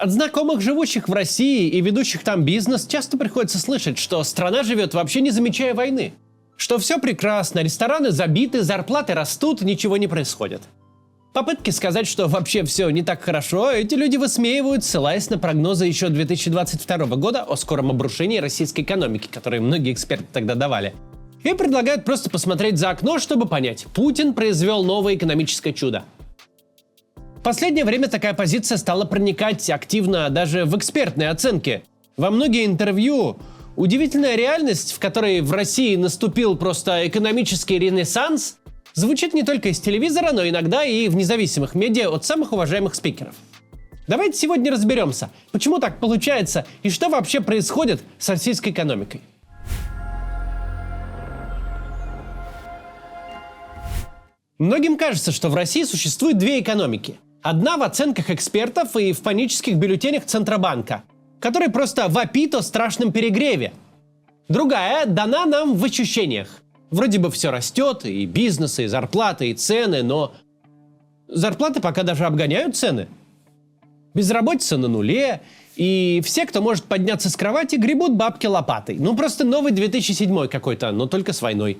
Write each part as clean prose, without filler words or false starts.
От знакомых, живущих в России и ведущих там бизнес, часто приходится слышать, что страна живет вообще не замечая войны. Что все прекрасно, рестораны забиты, зарплаты растут, ничего не происходит. Попытки сказать, что вообще все не так хорошо, эти люди высмеивают, ссылаясь на прогнозы еще 2022 года о скором обрушении российской экономики, которые многие эксперты тогда давали. И предлагают просто посмотреть за окно, чтобы понять, Путин произвел новое экономическое чудо. В последнее время такая позиция стала проникать активно даже в экспертные оценки. Во многие интервью удивительная реальность, в которой в России наступил просто экономический ренессанс, звучит не только из телевизора, но иногда и в независимых медиа от самых уважаемых спикеров. Давайте сегодня разберемся, почему так получается и что вообще происходит с российской экономикой. Многим кажется, что в России существует две экономики. Одна в оценках экспертов и в панических бюллетенях Центробанка, который просто вопит о страшном перегреве. Другая дана нам в ощущениях. Вроде бы все растет, и бизнес, и зарплаты, и цены, но зарплаты пока даже обгоняют цены. Безработица на нуле, и все, кто может подняться с кровати, гребут бабки лопатой. Ну просто новый 2007 какой-то, но только с войной.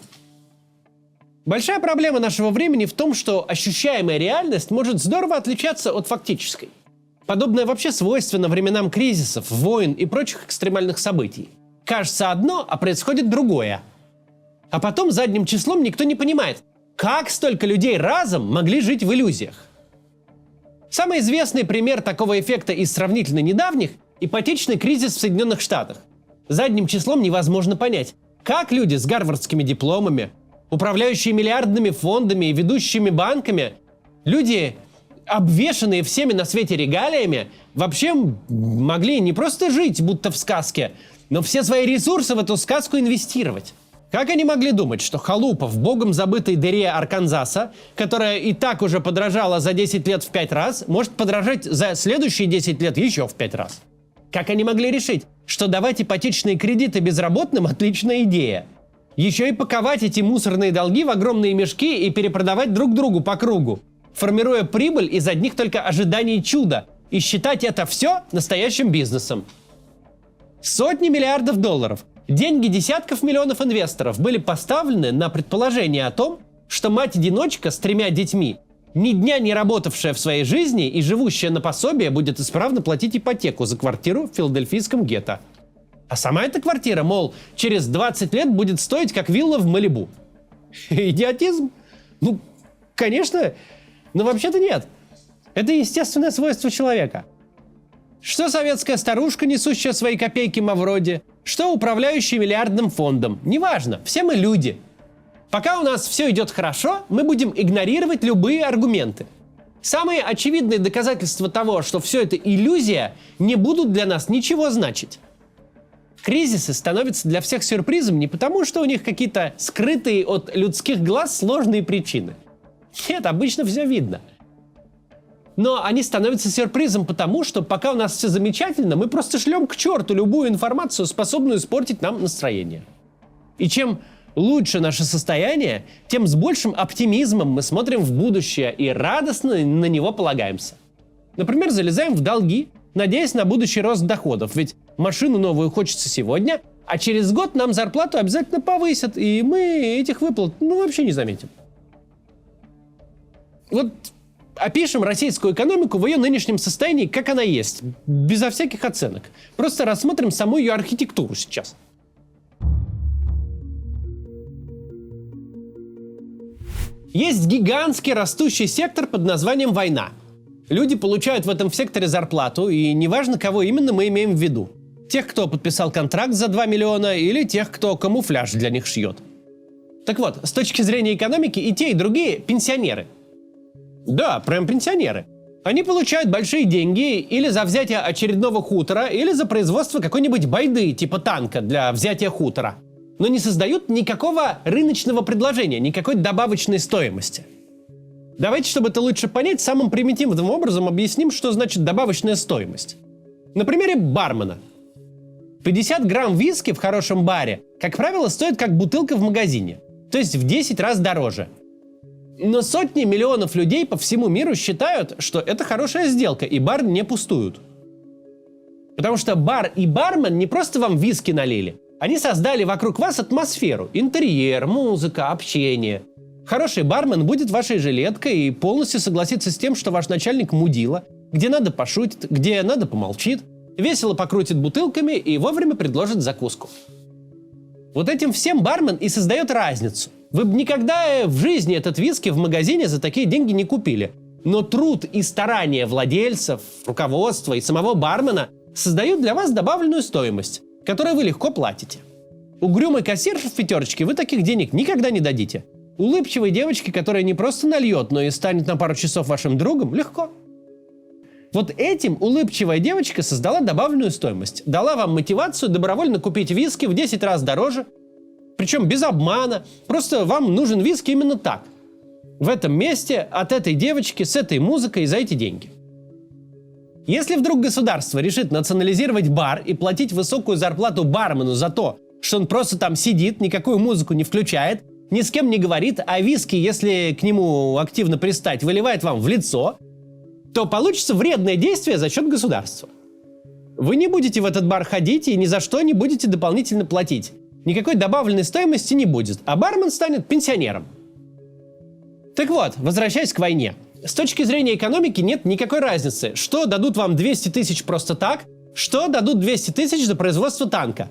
Большая проблема нашего времени в том, что ощущаемая реальность может здорово отличаться от фактической. Подобное вообще свойственно временам кризисов, войн и прочих экстремальных событий. Кажется одно, а происходит другое. А потом задним числом никто не понимает, как столько людей разом могли жить в иллюзиях. Самый известный пример такого эффекта из сравнительно недавних – ипотечный кризис в Соединенных Штатах. Задним числом невозможно понять, как люди с гарвардскими дипломами, управляющие миллиардными фондами и ведущими банками, люди, обвешанные всеми на свете регалиями, вообще могли не просто жить, будто в сказке, но все свои ресурсы в эту сказку инвестировать. Как они могли думать, что халупа в богом забытой дыре Арканзаса, которая и так уже подорожала за 10 лет в 5 раз, может подорожать за следующие 10 лет еще в 5 раз? Как они могли решить, что давать ипотечные кредиты безработным – отличная идея? Еще и паковать эти мусорные долги в огромные мешки и перепродавать друг другу по кругу, формируя прибыль из одних только ожиданий чуда, и считать это все настоящим бизнесом. Сотни миллиардов долларов, деньги десятков миллионов инвесторов были поставлены на предположение о том, что мать-одиночка с 3 детьми, ни дня не работавшая в своей жизни и живущая на пособие, будет исправно платить ипотеку за квартиру в филадельфийском гетто. А сама эта квартира, мол, через 20 лет будет стоить как вилла в Малибу. Идиотизм? Ну, конечно, но вообще-то нет. Это естественное свойство человека. Что советская старушка, несущая свои копейки Мавроди, что управляющий миллиардным фондом. Неважно, все мы люди. Пока у нас все идет хорошо, мы будем игнорировать любые аргументы. Самые очевидные доказательства того, что все это иллюзия, не будут для нас ничего значить. Кризисы становятся для всех сюрпризом не потому, что у них какие-то скрытые от людских глаз сложные причины. Нет, обычно все видно. Но они становятся сюрпризом потому, что пока у нас все замечательно, мы просто шлем к черту любую информацию, способную испортить нам настроение. И чем лучше наше состояние, тем с большим оптимизмом мы смотрим в будущее и радостно на него полагаемся. Например, залезаем в долги, надеясь на будущий рост доходов, ведь машину новую хочется сегодня, а через год нам зарплату обязательно повысят, и мы этих выплат вообще не заметим. Вот опишем российскую экономику в ее нынешнем состоянии, как она есть, безо всяких оценок. Просто рассмотрим саму ее архитектуру сейчас. Есть гигантский растущий сектор под названием «Война». Люди получают в этом секторе зарплату, и неважно, кого именно мы имеем в виду. Тех, кто подписал контракт за 2 миллиона, или тех, кто камуфляж для них шьет. Так вот, с точки зрения экономики и те, и другие пенсионеры. Да, прям пенсионеры. Они получают большие деньги или за взятие очередного хутора, или за производство какой-нибудь байды, типа танка, для взятия хутора. Но не создают никакого рыночного предложения, никакой добавочной стоимости. Давайте, чтобы это лучше понять, самым примитивным образом объясним, что значит добавочная стоимость. На примере бармена. 50 грамм виски в хорошем баре, как правило, стоит как бутылка в магазине, то есть в 10 раз дороже. Но сотни миллионов людей по всему миру считают, что это хорошая сделка, и бар не пустуют. Потому что бар и бармен не просто вам виски налили. Они создали вокруг вас атмосферу, интерьер, музыка, общение. Хороший бармен будет вашей жилеткой и полностью согласится с тем, что ваш начальник мудила, где надо пошутит, где надо помолчит, весело покрутит бутылками и вовремя предложит закуску. Вот этим всем бармен и создает разницу. Вы бы никогда в жизни этот виски в магазине за такие деньги не купили. Но труд и старания владельцев, руководства и самого бармена создают для вас добавленную стоимость, которую вы легко платите. Угрюмой кассирше в пятерочке вы таких денег никогда не дадите. Улыбчивой девочке, которая не просто нальет, но и станет на пару часов вашим другом, легко. Вот этим улыбчивая девочка создала добавленную стоимость. Дала вам мотивацию добровольно купить виски в 10 раз дороже. Причем без обмана. Просто вам нужен виски именно так. В этом месте, от этой девочки, с этой музыкой за эти деньги. Если вдруг государство решит национализировать бар и платить высокую зарплату бармену за то, что он просто там сидит, никакую музыку не включает, ни с кем не говорит, а виски, если к нему активно пристать, выливает вам в лицо, то получится вредное действие за счет государства. Вы не будете в этот бар ходить и ни за что не будете дополнительно платить. Никакой добавленной стоимости не будет, а бармен станет пенсионером. Так вот, возвращаясь к войне. С точки зрения экономики нет никакой разницы, что дадут вам 200 тысяч просто так, что дадут 200 тысяч за производство танка.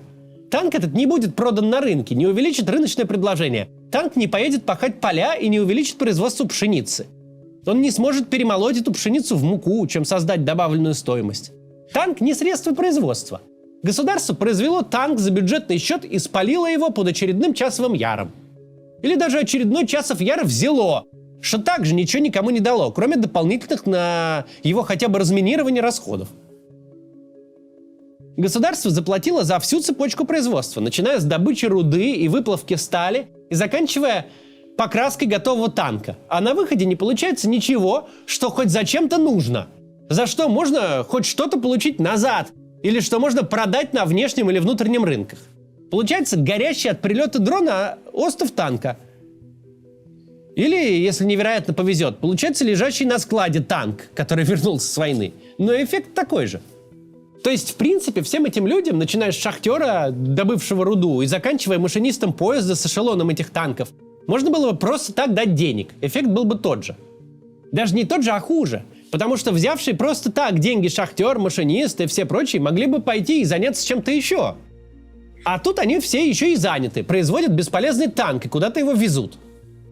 Танк этот не будет продан на рынке, не увеличит рыночное предложение. Танк не поедет пахать поля и не увеличит производство пшеницы. Он не сможет перемолоть эту пшеницу в муку, чем создать добавленную стоимость. Танк не средство производства. Государство произвело танк за бюджетный счет и спалило его под очередным часовым яром. Или даже очередной часов яр взяло, что также ничего никому не дало, кроме дополнительных на его хотя бы разминирование расходов. Государство заплатило за всю цепочку производства, начиная с добычи руды и выплавки стали и заканчивая покраской готового танка. А на выходе не получается ничего, что хоть зачем-то нужно. За что можно хоть что-то получить назад. Или что можно продать на внешнем или внутреннем рынках. Получается горящий от прилета дрона остов танка. Или, если невероятно повезет, получается лежащий на складе танк, который вернулся с войны. Но эффект такой же. То есть, в принципе, всем этим людям, начиная с шахтера, добывшего руду, и заканчивая машинистом поезда с эшелоном этих танков, можно было бы просто так дать денег. Эффект был бы тот же. Даже не тот же, а хуже. Потому что взявший просто так деньги шахтер, машинист и все прочие могли бы пойти и заняться чем-то еще. А тут они все еще и заняты, производят бесполезный танк и куда-то его везут.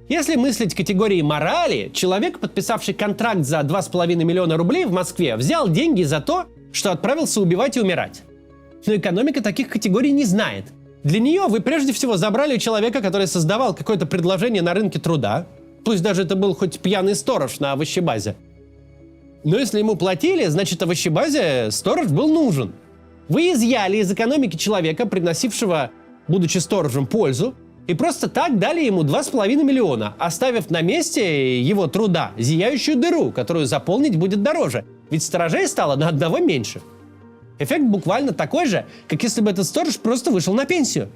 Если мыслить категорией морали, человек, подписавший контракт за 2,5 миллиона рублей в Москве, взял деньги за то, что отправился убивать и умирать. Но экономика таких категорий не знает. Для нее вы прежде всего забрали человека, который создавал какое-то предложение на рынке труда, пусть даже это был хоть пьяный сторож на овощебазе. Но если ему платили, значит овощебазе сторож был нужен. Вы изъяли из экономики человека, приносившего, будучи сторожем, пользу, и просто так дали ему 2,5 миллиона, оставив на месте его труда зияющую дыру, которую заполнить будет дороже, ведь сторожей стало на одного меньше. Эффект буквально такой же, как если бы этот сторож просто вышел на пенсию.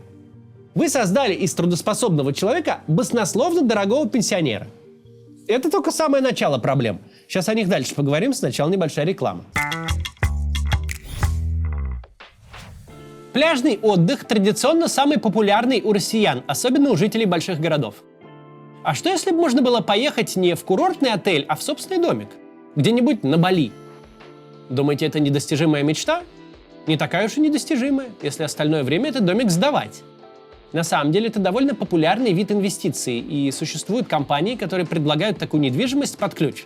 Вы создали из трудоспособного человека баснословно дорогого пенсионера. Это только самое начало проблем. Сейчас о них дальше поговорим, сначала небольшая реклама. Пляжный отдых традиционно самый популярный у россиян, особенно у жителей больших городов. А что если бы можно было поехать не в курортный отель, а в собственный домик? Где-нибудь на Бали? Думаете, это недостижимая мечта? Не такая уж и недостижимая, если остальное время этот домик сдавать. На самом деле это довольно популярный вид инвестиций, и существуют компании, которые предлагают такую недвижимость под ключ.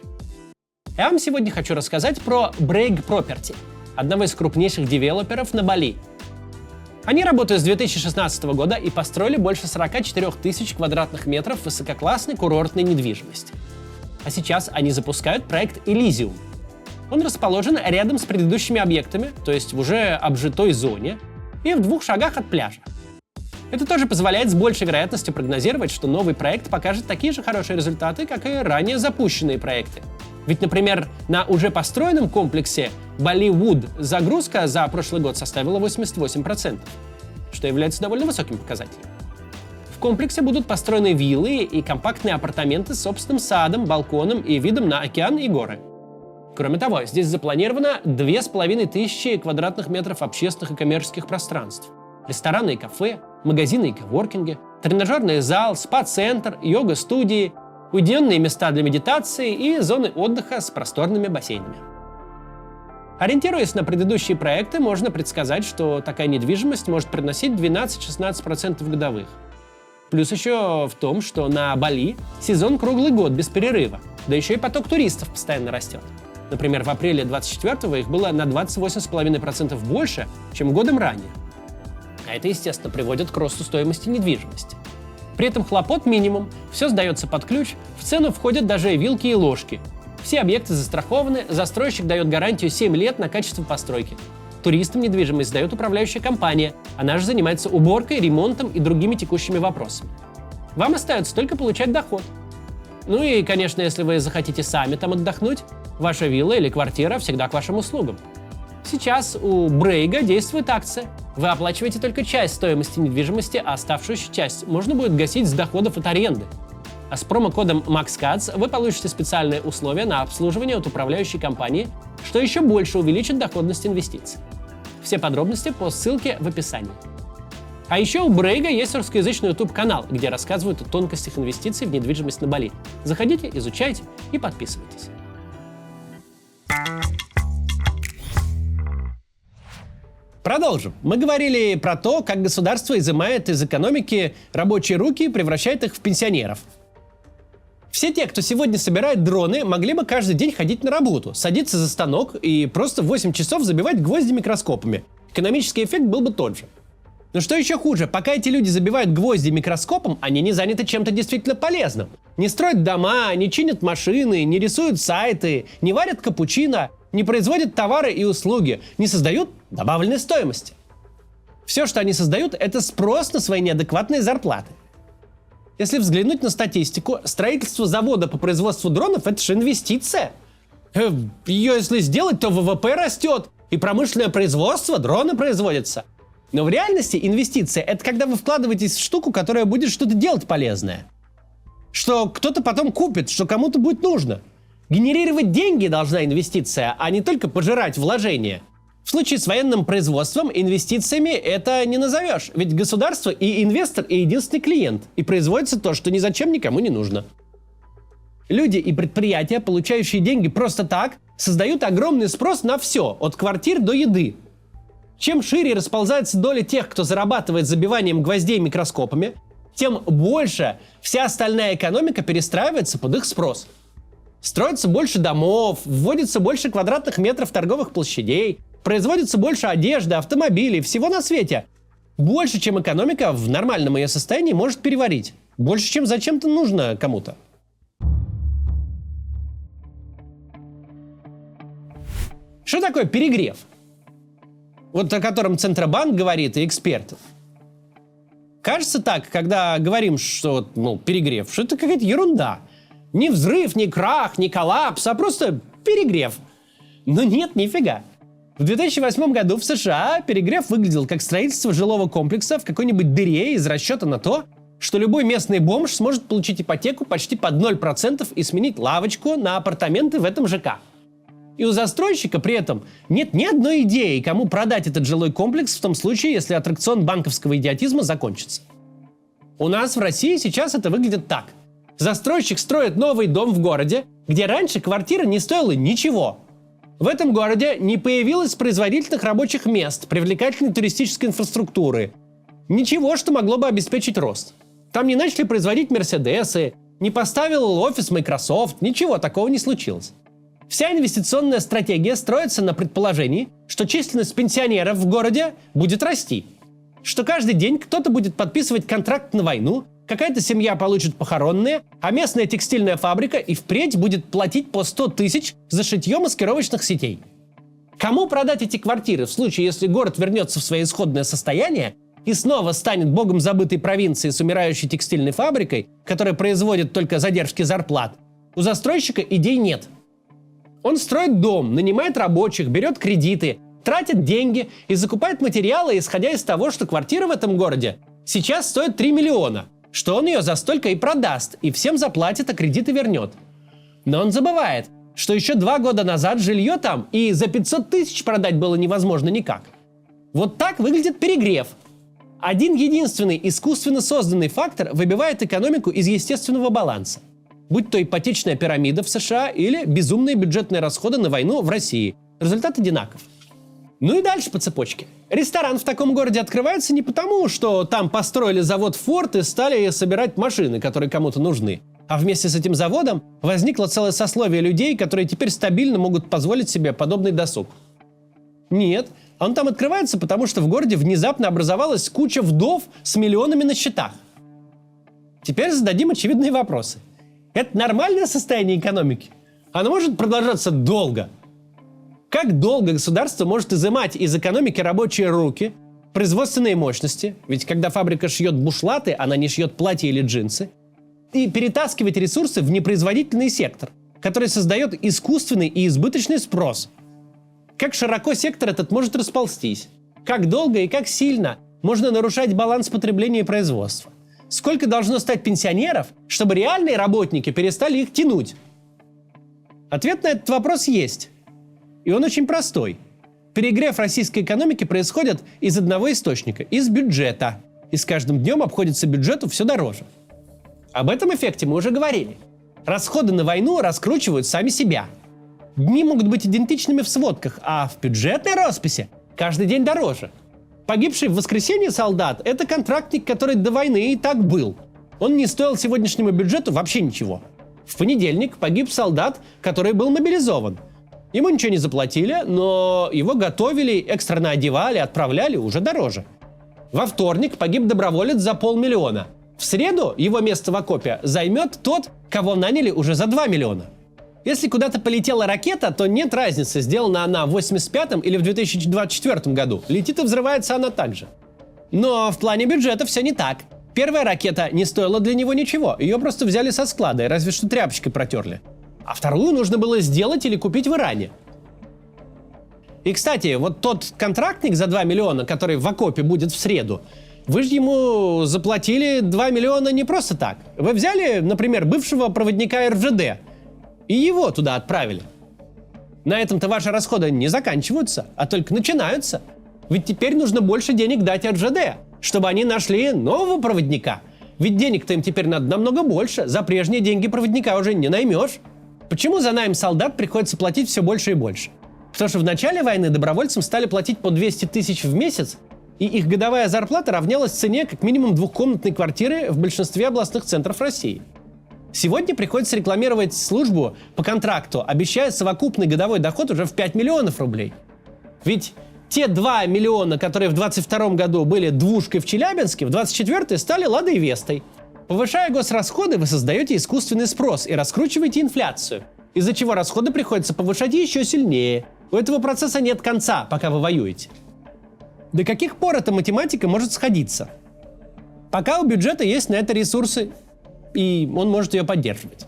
Я вам сегодня хочу рассказать про Break Property, одного из крупнейших девелоперов на Бали. Они работают с 2016 года и построили больше 44 тысяч квадратных метров высококлассной курортной недвижимости. А сейчас они запускают проект Elysium. Он расположен рядом с предыдущими объектами, то есть в уже обжитой зоне, и в 2 шагах от пляжа. Это тоже позволяет с большей вероятностью прогнозировать, что новый проект покажет такие же хорошие результаты, как и ранее запущенные проекты. Ведь, например, на уже построенном комплексе Болливуд загрузка за прошлый год составила 88%, что является довольно высоким показателем. В комплексе будут построены виллы и компактные апартаменты с собственным садом, балконом и видом на океан и горы. Кроме того, здесь запланировано 2500 квадратных метров общественных и коммерческих пространств. Рестораны и кафе, магазины и коворкинги, тренажерный зал, спа-центр, йога-студии, уединенные места для медитации и зоны отдыха с просторными бассейнами. Ориентируясь на предыдущие проекты, можно предсказать, что такая недвижимость может приносить 12-16% годовых. Плюс еще в том, что на Бали сезон круглый год без перерыва, да еще и поток туристов постоянно растет. Например, в апреле 24-го их было на 28,5% больше, чем годом ранее. А это, естественно, приводит к росту стоимости недвижимости. При этом хлопот минимум, все сдается под ключ, в цену входят даже вилки и ложки. Все объекты застрахованы, застройщик дает гарантию 7 лет на качество постройки. Туристам недвижимость сдает управляющая компания, она же занимается уборкой, ремонтом и другими текущими вопросами. Вам остается только получать доход. Ну и, конечно, если вы захотите сами там отдохнуть, ваша вилла или квартира всегда к вашим услугам. Сейчас у Брейга действует акция. Вы оплачиваете только часть стоимости недвижимости, а оставшуюся часть можно будет гасить с доходов от аренды. А с промокодом MAXCATS вы получите специальные условия на обслуживание от управляющей компании, что еще больше увеличит доходность инвестиций. Все подробности по ссылке в описании. А еще у Брейга есть русскоязычный YouTube-канал, где рассказывают о тонкостях инвестиций в недвижимость на Бали. Заходите, изучайте и подписывайтесь. Продолжим. Мы говорили про то, как государство изымает из экономики рабочие руки и превращает их в пенсионеров. Все те, кто сегодня собирает дроны, могли бы каждый день ходить на работу, садиться за станок и просто в 8 часов забивать гвозди микроскопами. Экономический эффект был бы тот же. Но что еще хуже, пока эти люди забивают гвозди микроскопом, они не заняты чем-то действительно полезным. Не строят дома, не чинят машины, не рисуют сайты, не варят капучино, не производят товары и услуги, не создают добавленной стоимости. Все, что они создают, это спрос на свои неадекватные зарплаты. Если взглянуть на статистику, строительство завода по производству дронов – это же инвестиция. Ее если сделать, то ВВП растет, и промышленное производство, дроны производятся. Но в реальности инвестиция – это когда вы вкладываетесь в штуку, которая будет что-то делать полезное. Что кто-то потом купит, что кому-то будет нужно. Генерировать деньги должна инвестиция, а не только пожирать вложения. В случае с военным производством инвестициями это не назовешь, ведь государство и инвестор и единственный клиент, и производится то, что ни зачем никому не нужно. Люди и предприятия, получающие деньги просто так, создают огромный спрос на все, от квартир до еды. Чем шире расползается доля тех, кто зарабатывает забиванием гвоздей микроскопами, тем больше вся остальная экономика перестраивается под их спрос. Строится больше домов, вводится больше квадратных метров торговых площадей, производится больше одежды, автомобилей, всего на свете. Больше, чем экономика в нормальном ее состоянии может переварить. Больше, чем зачем-то нужно кому-то. Что такое перегрев? Вот о котором Центробанк говорит и эксперты. Кажется так, когда говорим, что перегрев, что это какая-то ерунда. Не взрыв, не крах, не коллапс, а просто перегрев. Но нет, нифига. В 2008 году в США перегрев выглядел как строительство жилого комплекса в какой-нибудь дыре из расчета на то, что любой местный бомж сможет получить ипотеку почти под 0% и сменить лавочку на апартаменты в этом ЖК. И у застройщика при этом нет ни одной идеи, кому продать этот жилой комплекс в том случае, если аттракцион банковского идиотизма закончится. У нас в России сейчас это выглядит так. Застройщик строит новый дом в городе, где раньше квартира не стоила ничего. В этом городе не появилось производительных рабочих мест, привлекательной туристической инфраструктуры. Ничего, что могло бы обеспечить рост. Там не начали производить Мерседесы, не поставил офис Microsoft, ничего такого не случилось. Вся инвестиционная стратегия строится на предположении, что численность пенсионеров в городе будет расти. Что каждый день кто-то будет подписывать контракт на войну, какая-то семья получит похоронные, а местная текстильная фабрика и впредь будет платить по 100 тысяч за шитье маскировочных сетей. Кому продать эти квартиры в случае, если город вернется в свое исходное состояние и снова станет богом забытой провинцией с умирающей текстильной фабрикой, которая производит только задержки зарплат? У застройщика идей нет. Он строит дом, нанимает рабочих, берет кредиты, тратит деньги и закупает материалы, исходя из того, что квартира в этом городе сейчас стоит 3 миллиона, что он ее за столько и продаст, и всем заплатит, а кредиты вернет. Но он забывает, что еще 2 года назад жилье там и за 500 тысяч продать было невозможно никак. Вот так выглядит перегрев. Один единственный искусственно созданный фактор выбивает экономику из естественного баланса. Будь то ипотечная пирамида в США или безумные бюджетные расходы на войну в России. Результат одинаков. Ну и дальше по цепочке. Ресторан в таком городе открывается не потому, что там построили завод Ford и стали собирать машины, которые кому-то нужны. А вместе с этим заводом возникло целое сословие людей, которые теперь стабильно могут позволить себе подобный досуг. Нет, он там открывается, потому что в городе внезапно образовалась куча вдов с миллионами на счетах. Теперь зададим очевидные вопросы. Это нормальное состояние экономики? Оно может продолжаться долго. Как долго государство может изымать из экономики рабочие руки, производственные мощности, ведь когда фабрика шьет бушлаты, она не шьет платья или джинсы, и перетаскивать ресурсы в непроизводительный сектор, который создает искусственный и избыточный спрос? Как широко сектор этот может расползтись? Как долго и как сильно можно нарушать баланс потребления и производства? Сколько должно стать пенсионеров, чтобы реальные работники перестали их тянуть? Ответ на этот вопрос есть. И он очень простой. Перегрев российской экономики происходит из одного источника – из бюджета. И с каждым днем обходится бюджету все дороже. Об этом эффекте мы уже говорили. Расходы на войну раскручивают сами себя. Дни могут быть идентичными в сводках, а в бюджетной росписи каждый день дороже. Погибший в воскресенье солдат – это контрактник, который до войны и так был. Он не стоил сегодняшнему бюджету вообще ничего. В понедельник погиб солдат, который был мобилизован. Ему ничего не заплатили, но его готовили, экстренно одевали, отправляли уже дороже. Во вторник погиб доброволец за 500 000. В среду его место в окопе займет тот, кого наняли уже за 2 миллиона. Если куда-то полетела ракета, то нет разницы, сделана она в 1985 или в 2024 году. Летит и взрывается она также. Но в плане бюджета все не так. Первая ракета не стоила для него ничего, ее просто взяли со склада и разве что тряпочкой протерли. А вторую нужно было сделать или купить в Иране. И, кстати, вот тот контрактник за 2 миллиона, который в окопе будет в среду, вы же ему заплатили 2 миллиона не просто так. Вы взяли, например, бывшего проводника РЖД и его туда отправили. На этом-то ваши расходы не заканчиваются, а только начинаются. Ведь теперь нужно больше денег дать РЖД, чтобы они нашли нового проводника. Ведь денег-то им теперь надо намного больше, за прежние деньги проводника уже не наймешь. Почему за найм солдат приходится платить все больше и больше? Потому что в начале войны добровольцам стали платить по 200 тысяч в месяц, и их годовая зарплата равнялась цене как минимум двухкомнатной квартиры в большинстве областных центров России. Сегодня приходится рекламировать службу по контракту, обещая совокупный годовой доход уже в 5 миллионов рублей. Ведь те 2 миллиона, которые в 22 году были двушкой в Челябинске, в 24 стали Ладой Вестой. Повышая госрасходы, вы создаете искусственный спрос и раскручиваете инфляцию, из-за чего расходы приходится повышать еще сильнее. У этого процесса нет конца, пока вы воюете. До каких пор эта математика может сходиться? Пока у бюджета есть на это ресурсы, и он может ее поддерживать.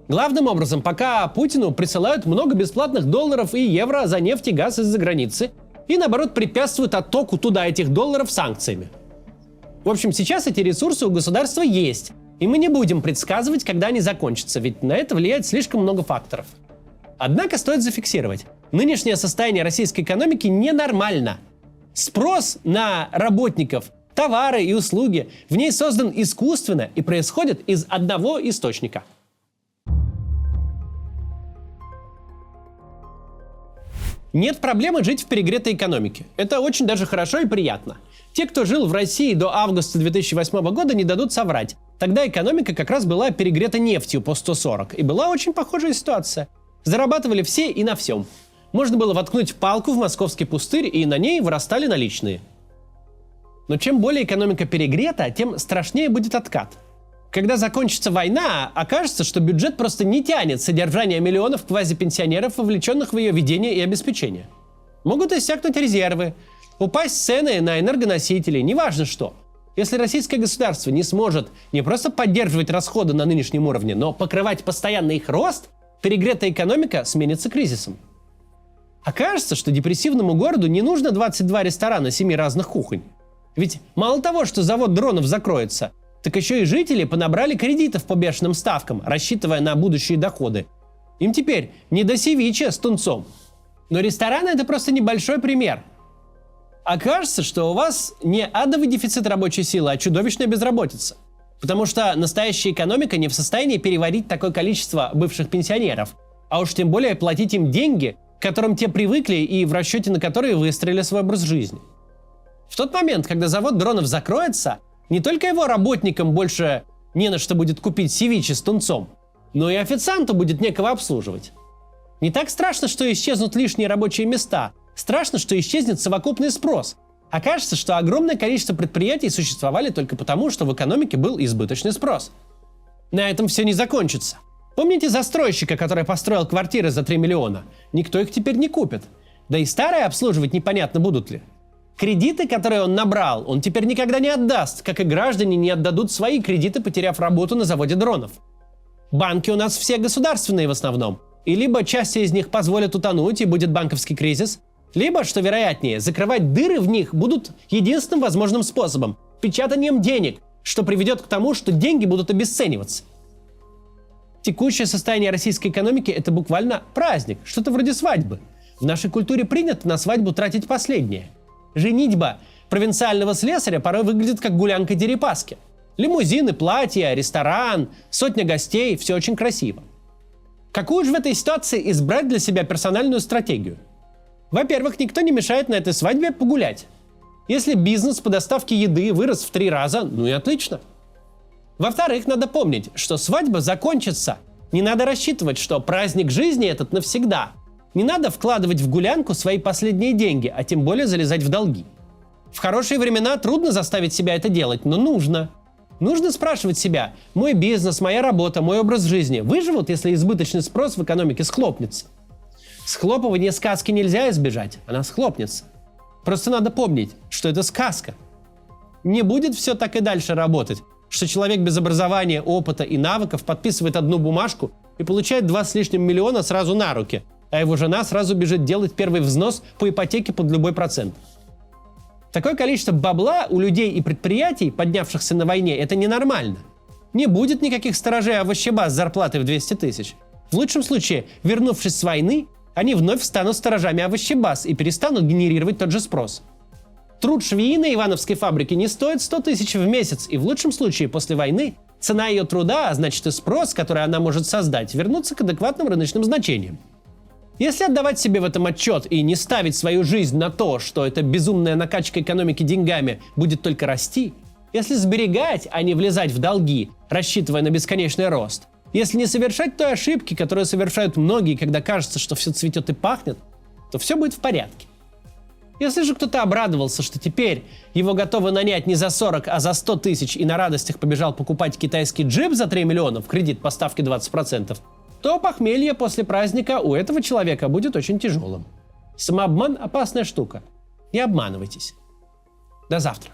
Главным образом, пока Путину присылают много бесплатных долларов и евро за нефть и газ из-за границы, и наоборот препятствуют оттоку туда этих долларов санкциями. В общем, сейчас эти ресурсы у государства есть, и мы не будем предсказывать, когда они закончатся, ведь на это влияет слишком много факторов. Однако стоит зафиксировать, нынешнее состояние российской экономики ненормально. Спрос на работников, товары и услуги в ней создан искусственно и происходит из одного источника. Нет проблемы жить в перегретой экономике. Это очень даже хорошо и приятно. Те, кто жил в России до августа 2008 года, не дадут соврать. Тогда экономика как раз была перегрета нефтью по 140, и была очень похожая ситуация. Зарабатывали все и на всем. Можно было воткнуть палку в московский пустырь, и на ней вырастали наличные. Но чем более экономика перегрета, тем страшнее будет откат. Когда закончится война, окажется, что бюджет просто не тянет содержание миллионов квазипенсионеров, вовлеченных в ее ведение и обеспечение. Могут иссякнуть резервы, упасть цены на энергоносители, неважно что. Если российское государство не сможет не просто поддерживать расходы на нынешнем уровне, но покрывать постоянно их рост, перегретая экономика сменится кризисом. Окажется, что депрессивному городу не нужно 22 ресторана 7 разных кухонь. Ведь мало того, что завод дронов закроется, так еще и жители понабрали кредитов по бешеным ставкам, рассчитывая на будущие доходы. Им теперь не до севиче с тунцом. Но рестораны – это просто небольшой пример. Окажется, что у вас не адовый дефицит рабочей силы, а чудовищная безработица. Потому что настоящая экономика не в состоянии переварить такое количество бывших пенсионеров, а уж тем более платить им деньги, к которым те привыкли и в расчете на которые выстроили свой образ жизни. В тот момент, когда завод дронов закроется, не только его работникам больше не на что будет купить севиче с тунцом, но и официанту будет некого обслуживать. Не так страшно, что исчезнут лишние рабочие места. Страшно, что исчезнет совокупный спрос. Окажется, что огромное количество предприятий существовали только потому, что в экономике был избыточный спрос. На этом все не закончится. Помните застройщика, который построил квартиры за 3 миллиона? Никто их теперь не купит. Да и старые обслуживать непонятно будут ли. Кредиты, которые он набрал, он теперь никогда не отдаст, как и граждане не отдадут свои кредиты, потеряв работу на заводе дронов. Банки у нас все государственные в основном. И либо часть из них позволят утонуть и будет банковский кризис, либо, что вероятнее, закрывать дыры в них будут единственным возможным способом – печатанием денег, что приведет к тому, что деньги будут обесцениваться. Текущее состояние российской экономики – это буквально праздник, что-то вроде свадьбы. В нашей культуре принято на свадьбу тратить последнее. Женитьба провинциального слесаря порой выглядит как гулянка Дерипаски. Лимузины, платья, ресторан, сотня гостей – все очень красиво. Какую же в этой ситуации избрать для себя персональную стратегию? Во-первых, никто не мешает на этой свадьбе погулять. Если бизнес по доставке еды вырос в 3 раза, ну и отлично. Во-вторых, надо помнить, что свадьба закончится. Не надо рассчитывать, что праздник жизни этот навсегда. Не надо вкладывать в гулянку свои последние деньги, а тем более залезать в долги. В хорошие времена трудно заставить себя это делать, но нужно. Нужно спрашивать себя, мой бизнес, моя работа, мой образ жизни выживут, если избыточный спрос в экономике схлопнется? Схлопывания сказки нельзя избежать, она схлопнется. Просто надо помнить, что это сказка. Не будет все так и дальше работать, что человек без образования, опыта и навыков подписывает одну бумажку и получает 2 с лишним миллиона сразу на руки, а его жена сразу бежит делать первый взнос по ипотеке под любой процент. Такое количество бабла у людей и предприятий, поднявшихся на войне, это ненормально. Не будет никаких сторожей овощебаз с зарплатой в 200 тысяч. В лучшем случае, вернувшись с войны, они вновь станут сторожами овощебаз и перестанут генерировать тот же спрос. Труд швеи на Ивановской фабрике не стоит 100 тысяч в месяц, и в лучшем случае после войны цена ее труда, а значит и спрос, который она может создать, вернутся к адекватным рыночным значениям. Если отдавать себе в этом отчет и не ставить свою жизнь на то, что эта безумная накачка экономики деньгами будет только расти, если сберегать, а не влезать в долги, рассчитывая на бесконечный рост, если не совершать той ошибки, которую совершают многие, когда кажется, что все цветет и пахнет, то все будет в порядке. Если же кто-то обрадовался, что теперь его готовы нанять не за 40, а за 100 тысяч и на радостях побежал покупать китайский джип за 3 миллиона в кредит по ставке 20%, то похмелье после праздника у этого человека будет очень тяжелым. Самообман – опасная штука. Не обманывайтесь. До завтра.